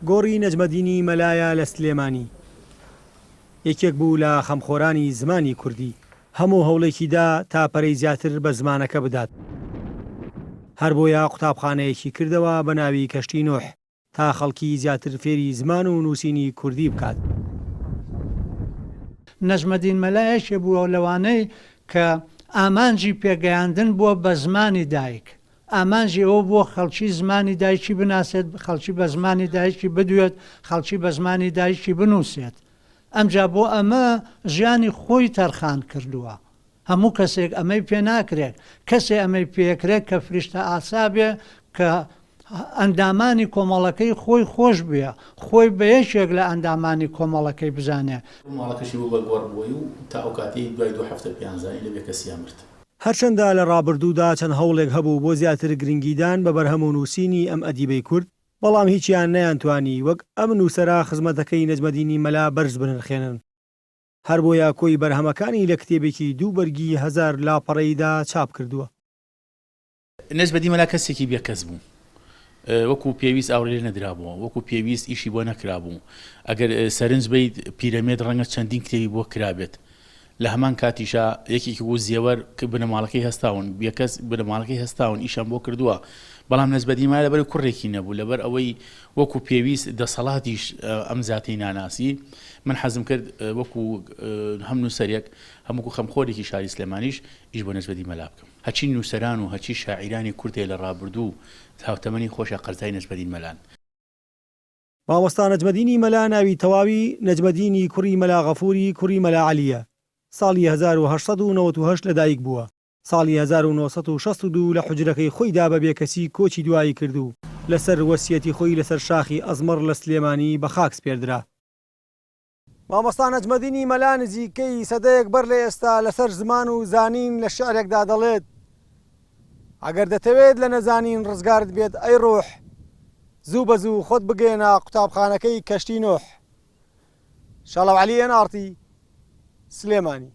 گۆڕی نەجمەدینی مەلایە لە سلێمانی یەکێک بوو لە خەمخۆرانی زمانی کوردی هەموو هەوڵێکیدا تا پەرەی زیاتر بە زمانەکە بدات هەر بۆیە قوتابخانەیەکی کردەوە بە ناوی کەشتی نوح تا خەڵکی زیاتر فێری زمان و نووسینی کوردی بکات. نەجمەدین مەلایەکی بووە لەوانەی کە ئامانجی پێگەیاندن بووە بە زمانی دایک، ئامانجی ئەوە بۆ خەڵکی زمانی دایکی بناسێت، خەڵکی بە زمانی دایکی بدوێت، خەڵکی بە زمانی دایکی بنووسێت. ئەمجا بۆ ئەمە ژیانی خۆی تەرخان کردووە. هەموو کەسێک ئەمەی پێ ناکرێت، کەسێ ئەمەی پێکرێت کە فریشتە ئاسابێ کە ئەندامانی کۆمەڵەکەی خۆی خۆش بێ، خۆی بە یەکێک لە ئەندامانی کۆمەڵەکەی بزانێ. ماڵەکەشی بوو بە گۆڕبووی و تا ئەو کاتی دوای 2 هەفتە پیانزانی لەبێ کەسیان مرد. هەرچەندە لە ڕابردوودا چەند هەوڵێک هەبوو بۆ زیاتر گرنگیدان بە بەرهەم و نووسینی ئەم ئەدیبەی کورد، بەڵام هیچیان نەیانتوانی وەک ئەم نووسەرا خزمەتەکەی نەجمەدینی مەلا بەرز بنرخێنن. هەر بۆیە کۆی بەرهەمەکانی لە کتێبێکی 2 بەرگی 1000 لاپەڕەیدا چاپ کردووە. نەجمەدین مەلا کەسێکی بێکەس بوو، وەکو پێویست ئاورێ نەدرابووە، وەکو پێویست ئیشی بۆ نەکرابوو. ئەگەر سەرنج بیت پیرەمێد ڕەنگە چەندین کتێبی بۆ کرابێت. لە هەمان کاتیشا یەکێکی بوو زیێوەر بنەماڵەکەی هەستاون، بێکەس بنەماڵەکەی هەستاون ئیشان بۆ کردووە. بەڵام نەجمەدین مەلا لەبەر کوڕێکی نەبوو، لەبەر ئەوەی وەکو پێویست دەسەڵاتیش ئەم زاتەی ناناسی. من حەزم کرد وەکو هەم نووسەرێک هەموو خەمخۆرێکی شاری سلێمانیش ئیش بۆ نەجمەدین مەلا بکەم. هەچی نووسەران و هەچی شاعیرانی کوردێ لە ڕابردوو هاوتەمەنی خۆشە قەرزای نەجمەدین مەلان. مامۆستا نەجمەدینی مەلا ناوی تەواوی نەجمەدینی کوڕی مەلا غەفووری کوڕی مەلا عەلیە. ساڵی 1898 لەدایک بووە. ساڵی 1962 لە حوجرەکەی خۆیدا بە بێکەسی کۆچی دوایی کردو لەسەر وەسیەتی خۆی لەسەر شاخی ئەزمەر لە سلێمانی بە خاک سپێردرا. مامۆستا نەجمەدینی مەلا نزیکەی سەدەیەک بەر لە ئێستا لەسەر زمان و زانین لە شعرێکدا دەڵێت: ئەگەر دەتەوێت لە نەزانین ڕزگارت بێت ئەی ڕۆح، زوو بە زوو خۆت بگەێنە قوتابخانەکەی کەشتی نوح. شەڵەو عەلی ئەنارتی، سلێمانی.